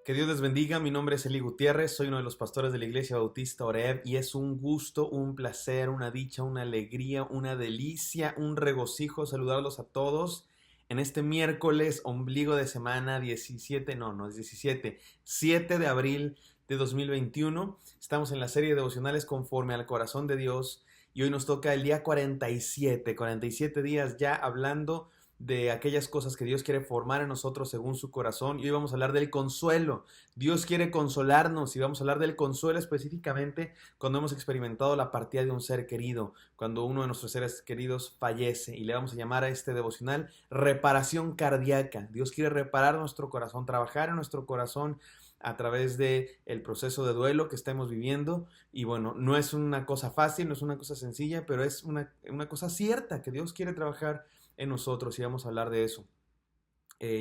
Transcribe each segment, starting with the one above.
Que Dios les bendiga, mi nombre es Eli Gutiérrez, soy uno de los pastores de la Iglesia Bautista Oreb y es un gusto, un placer, una dicha, una alegría, una delicia, un regocijo saludarlos a todos en este miércoles, ombligo de semana 17, no es 17, 7 de abril de 2021. Estamos en la serie de devocionales conforme al corazón de Dios y hoy nos toca el día 47 días ya hablando de aquellas cosas que Dios quiere formar en nosotros según su corazón. Y hoy vamos a hablar del consuelo. Dios quiere consolarnos y vamos a hablar del consuelo específicamente cuando hemos experimentado la partida de un ser querido, cuando uno de nuestros seres queridos fallece, y le vamos a llamar a este devocional reparación cardíaca. Dios quiere reparar nuestro corazón, trabajar en nuestro corazón a través de el proceso de duelo que estamos viviendo. Y bueno, no es una cosa fácil, no es una cosa sencilla, pero es una cosa cierta que Dios quiere trabajar en nosotros y vamos a hablar de eso.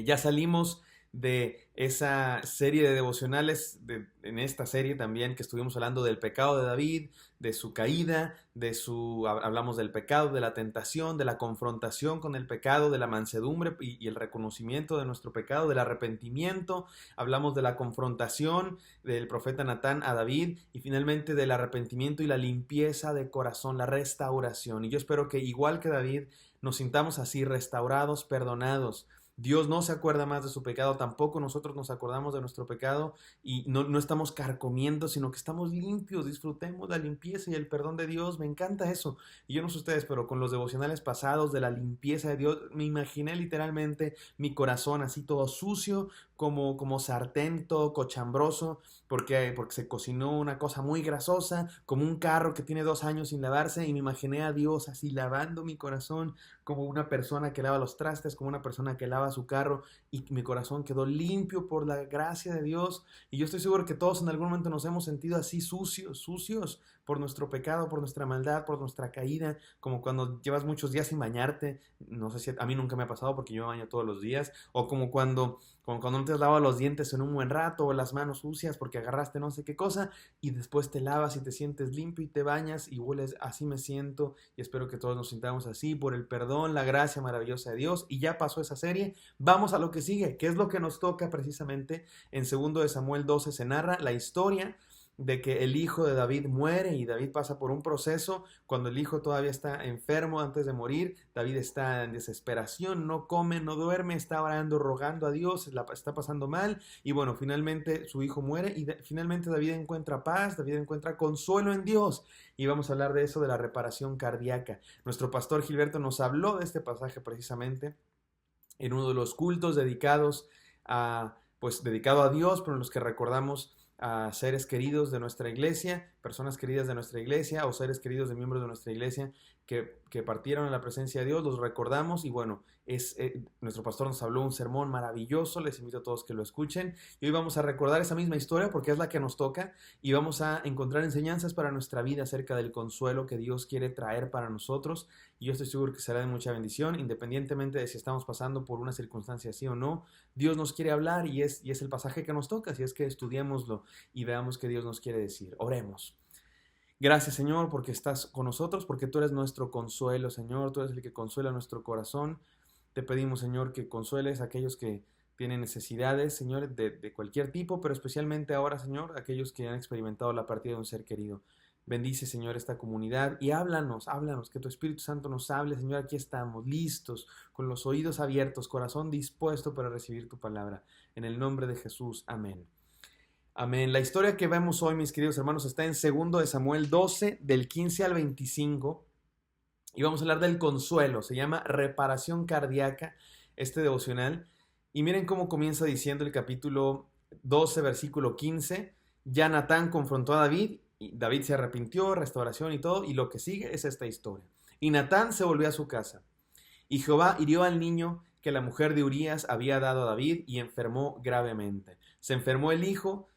Ya salimos de esa serie de devocionales, en esta serie también que estuvimos hablando del pecado de David, de su caída, hablamos del pecado, de la tentación, de la confrontación con el pecado, de la mansedumbre y el reconocimiento de nuestro pecado, del arrepentimiento, hablamos de la confrontación del profeta Natán a David y finalmente del arrepentimiento y la limpieza de corazón, la restauración. Y yo espero que igual que David nos sintamos así, restaurados, perdonados. Dios no se acuerda más de su pecado, tampoco nosotros nos acordamos de nuestro pecado y no estamos carcomiendo, sino que estamos limpios. Disfrutemos la limpieza y el perdón de Dios. Me encanta eso. Y yo no sé ustedes, pero con los devocionales pasados de la limpieza de Dios, me imaginé literalmente mi corazón así todo sucio, como sartén, todo cochambroso, porque se cocinó una cosa muy grasosa, como un carro que tiene 2 años sin lavarse, y me imaginé a Dios así lavando mi corazón, como una persona que lava los trastes, como una persona que lava su carro, y mi corazón quedó limpio por la gracia de Dios. Y yo estoy seguro que todos en algún momento nos hemos sentido así sucios por nuestro pecado, por nuestra maldad, por nuestra caída, como cuando llevas muchos días sin bañarte. No sé si a mí nunca me ha pasado porque yo me baño todos los días, o como cuando no te has lavado los dientes en un buen rato, o las manos sucias porque agarraste no sé qué cosa, y después te lavas y te sientes limpio y te bañas y hueles. Así me siento, y espero que todos nos sintamos así por el perdón, la gracia maravillosa de Dios. Y ya pasó esa serie, vamos a lo que sigue, que es lo que nos toca precisamente. En 2 de Samuel 12 se narra la historia de que el hijo de David muere y David pasa por un proceso. Cuando el hijo todavía está enfermo antes de morir, David está en desesperación, no come, no duerme, está orando, rogando a Dios, la está pasando mal, y bueno, finalmente su hijo muere y finalmente David encuentra paz, David encuentra consuelo en Dios. Y vamos a hablar de eso, de la reparación cardíaca. Nuestro pastor Gilberto nos habló de este pasaje precisamente en uno de los cultos dedicado a Dios, pero en los que recordamos a seres queridos de nuestra iglesia, personas queridas de nuestra iglesia o seres queridos de miembros de nuestra iglesia que partieron en la presencia de Dios. Los recordamos y bueno, nuestro pastor nos habló un sermón maravilloso. Les invito a todos que lo escuchen, y hoy vamos a recordar esa misma historia porque es la que nos toca, y vamos a encontrar enseñanzas para nuestra vida acerca del consuelo que Dios quiere traer para nosotros. Y yo estoy seguro que será de mucha bendición, independientemente de si estamos pasando por una circunstancia así o no. Dios nos quiere hablar y es el pasaje que nos toca, así es que estudiémoslo y veamos qué Dios nos quiere decir. Oremos. Gracias, Señor, porque estás con nosotros, porque tú eres nuestro consuelo, Señor. Tú eres el que consuela nuestro corazón. Te pedimos, Señor, que consueles a aquellos que tienen necesidades, Señor, de cualquier tipo, pero especialmente ahora, Señor, aquellos que han experimentado la partida de un ser querido. Bendice, Señor, esta comunidad y háblanos, que tu Espíritu Santo nos hable, Señor. Aquí estamos, listos, con los oídos abiertos, corazón dispuesto para recibir tu palabra. En el nombre de Jesús, amén. Amén. La historia que vemos hoy, mis queridos hermanos, está en 2 de Samuel 12, del 15 al 25. Y vamos a hablar del consuelo. Se llama reparación cardíaca, este devocional. Y miren cómo comienza diciendo el capítulo 12, versículo 15. Ya Natán confrontó a David, y David se arrepintió, restauración y todo. Y lo que sigue es esta historia. Y Natán se volvió a su casa. Y Jehová hirió al niño que la mujer de Urías había dado a David, y enfermó gravemente. Se enfermó el hijo.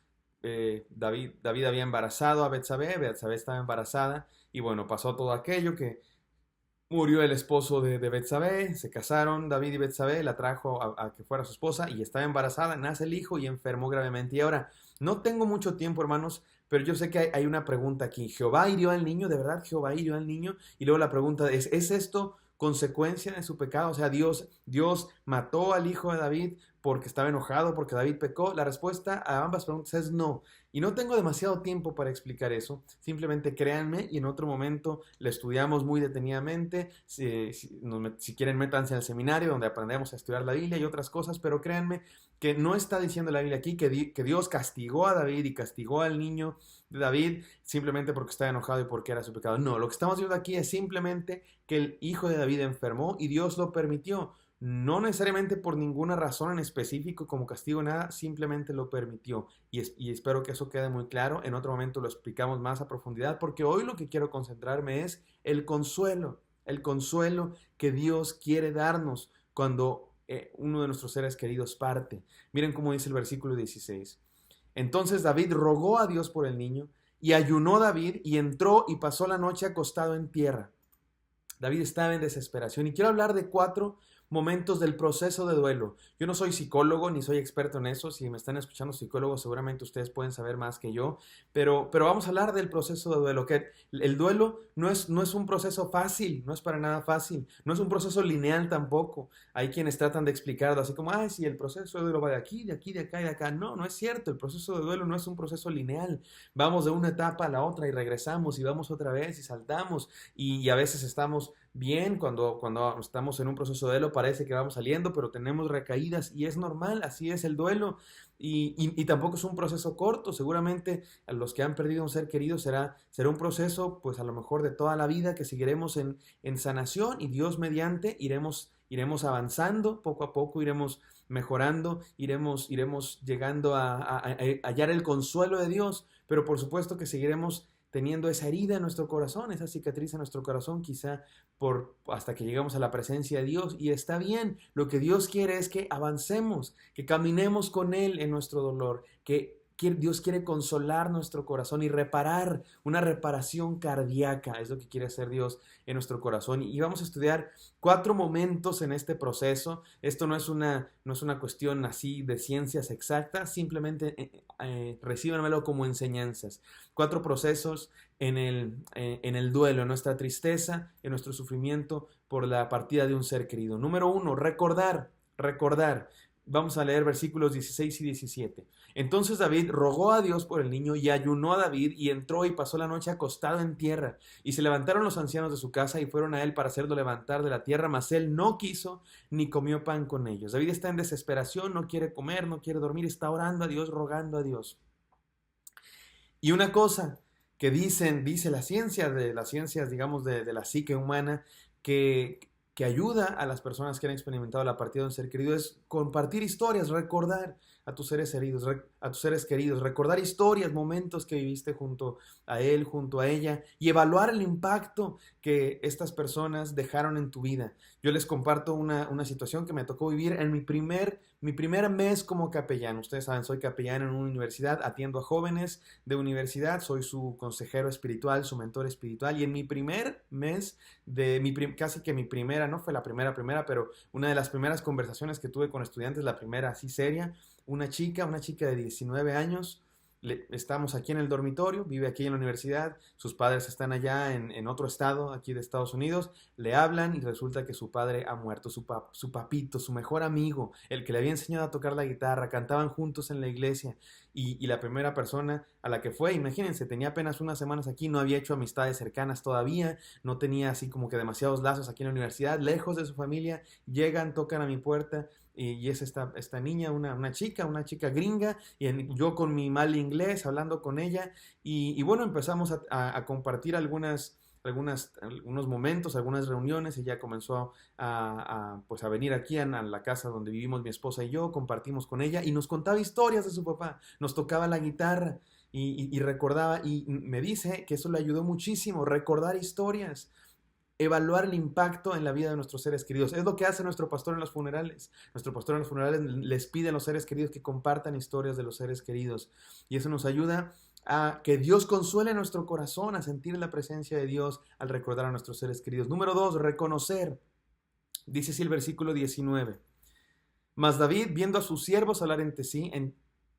David había embarazado a Betsabé estaba embarazada, y bueno, pasó todo aquello, que murió el esposo de Betsabé, se casaron David y Betsabé, la trajo a que fuera su esposa, y estaba embarazada, nace el hijo y enfermó gravemente. Y ahora, no tengo mucho tiempo, hermanos, pero yo sé que hay una pregunta aquí. ¿Jehová hirió al niño? ¿De verdad Jehová hirió al niño? Y luego la pregunta ¿es esto consecuencia de su pecado. O sea, Dios mató al hijo de David porque estaba enojado, porque David pecó. La respuesta a ambas preguntas es no. Y no tengo demasiado tiempo para explicar eso. Simplemente créanme y en otro momento lo estudiamos muy detenidamente. Si quieren, métanse al seminario donde aprendemos a estudiar la Biblia y otras cosas, pero créanme que no está diciendo la Biblia aquí que Dios castigó a David y castigó al niño de David simplemente porque estaba enojado y porque era su pecado. No, lo que estamos viendo aquí es simplemente que el hijo de David enfermó y Dios lo permitió. No necesariamente por ninguna razón en específico como castigo, nada, simplemente lo permitió. Y espero que eso quede muy claro. En otro momento lo explicamos más a profundidad, porque hoy lo que quiero concentrarme es el consuelo que Dios quiere darnos cuando uno de nuestros seres queridos parte. Miren cómo dice el versículo 16. Entonces David rogó a Dios por el niño, y ayunó David, y entró y pasó la noche acostado en tierra. David estaba en desesperación. Y quiero hablar de 4 momentos del proceso de duelo. Yo no soy psicólogo ni soy experto en eso. Si me están escuchando psicólogos, seguramente ustedes pueden saber más que yo. Pero vamos a hablar del proceso de duelo. Que el duelo no es un proceso fácil, no es para nada fácil. No es un proceso lineal tampoco. Hay quienes tratan de explicarlo así como, si el proceso de duelo va de aquí, de aquí, de acá y de acá. No, no es cierto. El proceso de duelo no es un proceso lineal. Vamos de una etapa a la otra y regresamos y vamos otra vez y saltamos. Y a veces estamos bien cuando estamos en un proceso de duelo, parece que vamos saliendo, pero tenemos recaídas y es normal, así es el duelo. Y tampoco es un proceso corto. Seguramente a los que han perdido un ser querido será un proceso, pues a lo mejor de toda la vida, que seguiremos en sanación, y Dios mediante iremos avanzando poco a poco, iremos mejorando, iremos llegando a hallar el consuelo de Dios, pero por supuesto que seguiremos teniendo esa herida en nuestro corazón, esa cicatriz en nuestro corazón, quizá hasta que llegamos a la presencia de Dios. Y está bien. Lo que Dios quiere es que avancemos, que caminemos con Él en nuestro dolor, que Dios quiere consolar nuestro corazón y reparar, una reparación cardíaca, es lo que quiere hacer Dios en nuestro corazón. Y vamos a estudiar 4 momentos en este proceso. Esto no es una cuestión así de ciencias exactas, simplemente recíbanmelo como enseñanzas. 4 procesos en el duelo, en nuestra tristeza, en nuestro sufrimiento por la partida de un ser querido. Número 1, recordar. Vamos a leer versículos 16 y 17. Entonces David rogó a Dios por el niño, y ayunó a David, y entró y pasó la noche acostado en tierra. Y se levantaron los ancianos de su casa y fueron a él para hacerlo levantar de la tierra, mas él no quiso ni comió pan con ellos. David está en desesperación, no quiere comer, no quiere dormir, está orando a Dios, rogando a Dios. Y una cosa que dice las ciencias, digamos, de la psique humana, que ayuda a las personas que han experimentado la partida de un ser querido, es compartir historias, recordar a tus seres queridos, recordar historias, momentos que viviste junto a él, junto a ella, y evaluar el impacto que estas personas dejaron en tu vida. Yo les comparto una situación que me tocó vivir en mi primer mes como capellán. Ustedes saben, soy capellán en una universidad, atiendo a jóvenes de universidad, soy su consejero espiritual, su mentor espiritual, y en mi primer mes casi que mi primera, no fue la primera, pero una de las primeras conversaciones que tuve con estudiantes, la primera así seria, una chica de 19 años, estamos aquí en el dormitorio, vive aquí en la universidad, sus padres están allá en otro estado, aquí de Estados Unidos, le hablan y resulta que su padre ha muerto, su papito, su mejor amigo, el que le había enseñado a tocar la guitarra, cantaban juntos en la iglesia, y la primera persona a la que fue, imagínense, tenía apenas unas semanas aquí, no había hecho amistades cercanas todavía, no tenía así como que demasiados lazos aquí en la universidad, lejos de su familia, llegan, tocan a mi puerta, y es esta niña, una chica gringa, y yo con mi mal inglés hablando con ella, y bueno, empezamos a compartir algunos momentos, algunas reuniones. Ella comenzó pues a venir aquí a la casa donde vivimos mi esposa y yo, compartimos con ella, y nos contaba historias de su papá, nos tocaba la guitarra, y recordaba, y me dice que eso le ayudó muchísimo, recordar historias, evaluar el impacto en la vida de nuestros seres queridos. Es lo que hace nuestro pastor en los funerales. Nuestro pastor en los funerales les pide a los seres queridos que compartan historias de los seres queridos. Y eso nos ayuda a que Dios consuele nuestro corazón, a sentir la presencia de Dios al recordar a nuestros seres queridos. Número 2, reconocer. Dice así el versículo 19. Mas David, viendo a sus siervos hablar entre sí,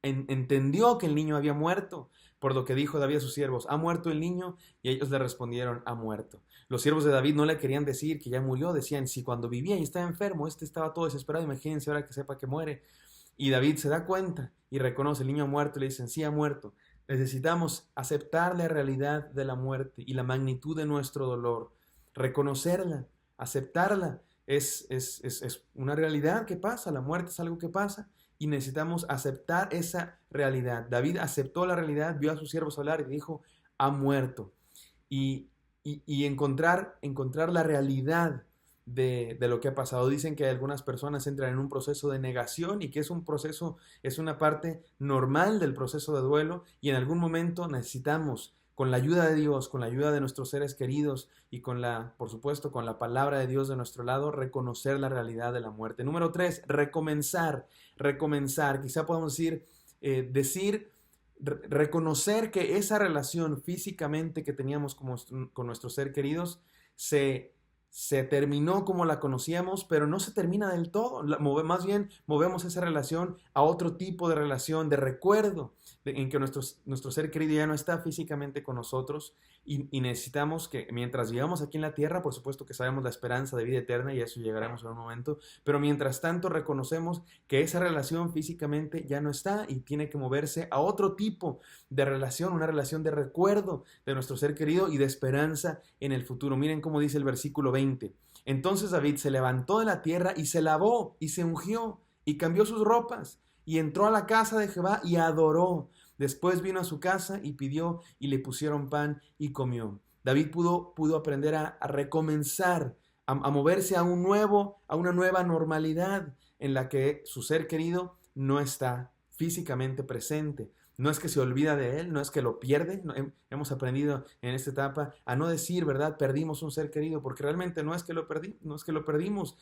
entendió que el niño había muerto, por lo que dijo David a sus siervos: ¿ha muerto el niño? Y ellos le respondieron: ha muerto. Los siervos de David no le querían decir que ya murió, decían: si cuando vivía y estaba enfermo, estaba todo desesperado, imagínense ahora que sepa que muere. Y David se da cuenta y reconoce: el niño ha muerto. Y le dicen: sí, ha muerto. Necesitamos aceptar la realidad de la muerte y la magnitud de nuestro dolor, reconocerla, aceptarla. Es una realidad que pasa, la muerte es algo que pasa y necesitamos aceptar esa realidad. David aceptó la realidad, vio a sus siervos hablar y dijo: ha muerto. Y, y encontrar la realidad de lo que ha pasado. Dicen que algunas personas entran en un proceso de negación y que es un proceso, es una parte normal del proceso de duelo, y en algún momento necesitamos, con la ayuda de Dios, con la ayuda de nuestros seres queridos y por supuesto, con la palabra de Dios de nuestro lado, reconocer la realidad de la muerte. Número 3, recomenzar. Quizá podamos reconocer que esa relación físicamente que teníamos con nuestros seres queridos se terminó como la conocíamos, pero no se termina del todo. Más bien movemos esa relación a otro tipo de relación, de recuerdo, en que nuestro ser querido ya no está físicamente con nosotros, y necesitamos que mientras vivamos aquí en la tierra, por supuesto que sabemos la esperanza de vida eterna y a eso llegaremos en un momento, pero mientras tanto reconocemos que esa relación físicamente ya no está y tiene que moverse a otro tipo de relación, una relación de recuerdo de nuestro ser querido y de esperanza en el futuro. Miren cómo dice el versículo 20. Entonces David se levantó de la tierra y se lavó y se ungió y cambió sus ropas y entró a la casa de Jehová y adoró. Después vino a su casa y pidió y le pusieron pan y comió. David pudo aprender a recomenzar, a moverse a una nueva normalidad en la que su ser querido no está físicamente presente. No es que se olvida de él, no es que lo pierde. Hemos aprendido en esta etapa a no decir, ¿verdad?, perdimos un ser querido, porque realmente no es que lo perdimos.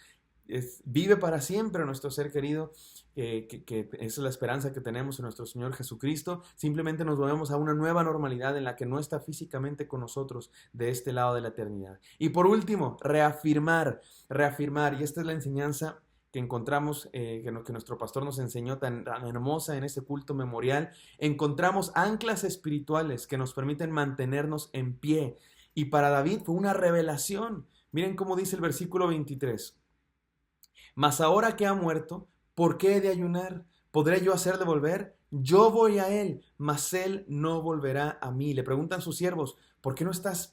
Vive para siempre nuestro ser querido, que es la esperanza que tenemos en nuestro Señor Jesucristo. Simplemente nos movemos a una nueva normalidad en la que no está físicamente con nosotros de este lado de la eternidad. Y por último, reafirmar, y esta es la enseñanza que encontramos, que nuestro pastor nos enseñó tan hermosa en ese culto memorial. Encontramos anclas espirituales que nos permiten mantenernos en pie, y para David fue una revelación. Miren cómo dice el versículo 23. Mas ahora que ha muerto, ¿por qué he de ayunar? ¿Podré yo hacerle volver? Yo voy a él, mas él no volverá a mí. Le preguntan sus siervos: ¿por qué no estás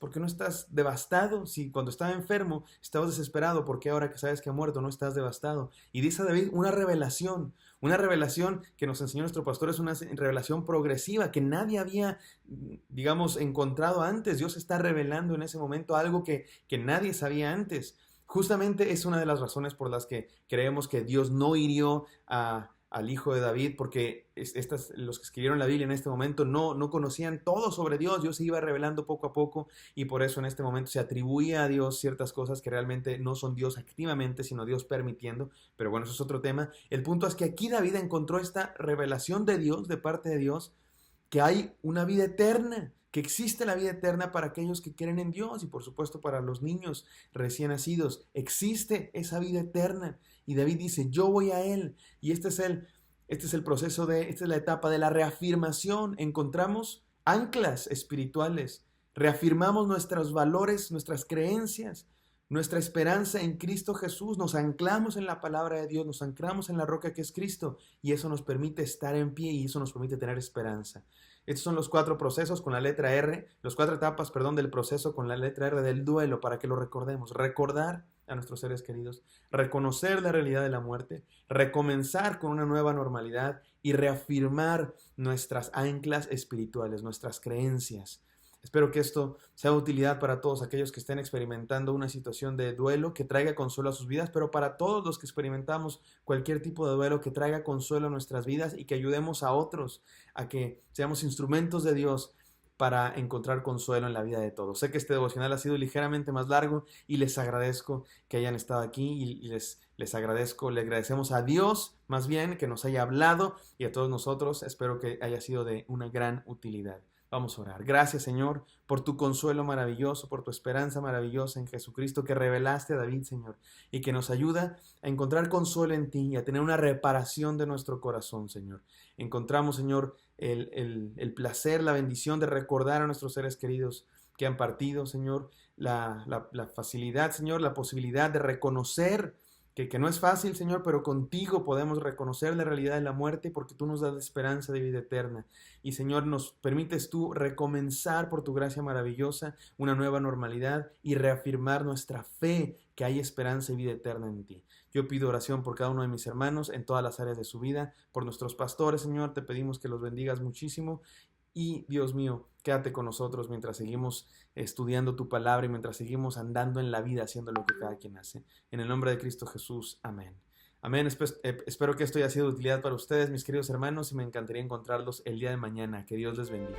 devastado? Si cuando estaba enfermo estabas desesperado, ¿por qué ahora que sabes que ha muerto no estás devastado? Y dice David una revelación que nos enseñó nuestro pastor. Es una revelación progresiva que nadie había, digamos, encontrado antes. Dios está revelando en ese momento algo que nadie sabía antes. Justamente es una de las razones por las que creemos que Dios no hirió al hijo de David, porque los que escribieron la Biblia en este momento no conocían todo sobre Dios. Dios se iba revelando poco a poco, y por eso en este momento se atribuía a Dios ciertas cosas que realmente no son Dios activamente, sino Dios permitiendo. Pero bueno, eso es otro tema. El punto es que aquí David encontró esta revelación de Dios, de parte de Dios, que hay una vida eterna, que existe la vida eterna para aquellos que creen en Dios, y por supuesto para los niños recién nacidos. Existe esa vida eterna, y David dice: yo voy a él. Y este es el proceso, esta es la etapa de la reafirmación. Encontramos anclas espirituales, reafirmamos nuestros valores, nuestras creencias, nuestra esperanza en Cristo Jesús. Nos anclamos en la palabra de Dios, nos anclamos en la roca que es Cristo, y eso nos permite estar en pie, y eso nos permite tener esperanza. Estos son los 4 procesos con la letra R, los 4 etapas, del proceso con la letra R del duelo, para que lo recordemos. Recordar a nuestros seres queridos, reconocer la realidad de la muerte, recomenzar con una nueva normalidad y reafirmar nuestras anclas espirituales, nuestras creencias. Espero que esto sea de utilidad para todos aquellos que estén experimentando una situación de duelo, que traiga consuelo a sus vidas, pero para todos los que experimentamos cualquier tipo de duelo, que traiga consuelo a nuestras vidas, y que ayudemos a otros a que seamos instrumentos de Dios para encontrar consuelo en la vida de todos. Sé que este devocional ha sido ligeramente más largo, y les agradezco que hayan estado aquí, y les agradecemos a Dios más bien que nos haya hablado, y a todos nosotros espero que haya sido de una gran utilidad. Vamos a orar. Gracias, Señor, por tu consuelo maravilloso, por tu esperanza maravillosa en Jesucristo que revelaste a David, Señor, y que nos ayuda a encontrar consuelo en ti y a tener una reparación de nuestro corazón, Señor. Encontramos, Señor, el placer, la bendición de recordar a nuestros seres queridos que han partido, Señor, la facilidad, Señor, la posibilidad de reconocer que no es fácil, Señor, pero contigo podemos reconocer la realidad de la muerte porque tú nos das esperanza de vida eterna. Y, Señor, nos permites tú recomenzar por tu gracia maravillosa una nueva normalidad y reafirmar nuestra fe que hay esperanza y vida eterna en ti. Yo pido oración por cada uno de mis hermanos en todas las áreas de su vida, por nuestros pastores, Señor, te pedimos que los bendigas muchísimo. Y Dios mío, quédate con nosotros mientras seguimos estudiando tu palabra y mientras seguimos andando en la vida haciendo lo que cada quien hace. En el nombre de Cristo Jesús, amén. Amén. Espero que esto haya sido de utilidad para ustedes, mis queridos hermanos, y me encantaría encontrarlos el día de mañana. Que Dios les bendiga.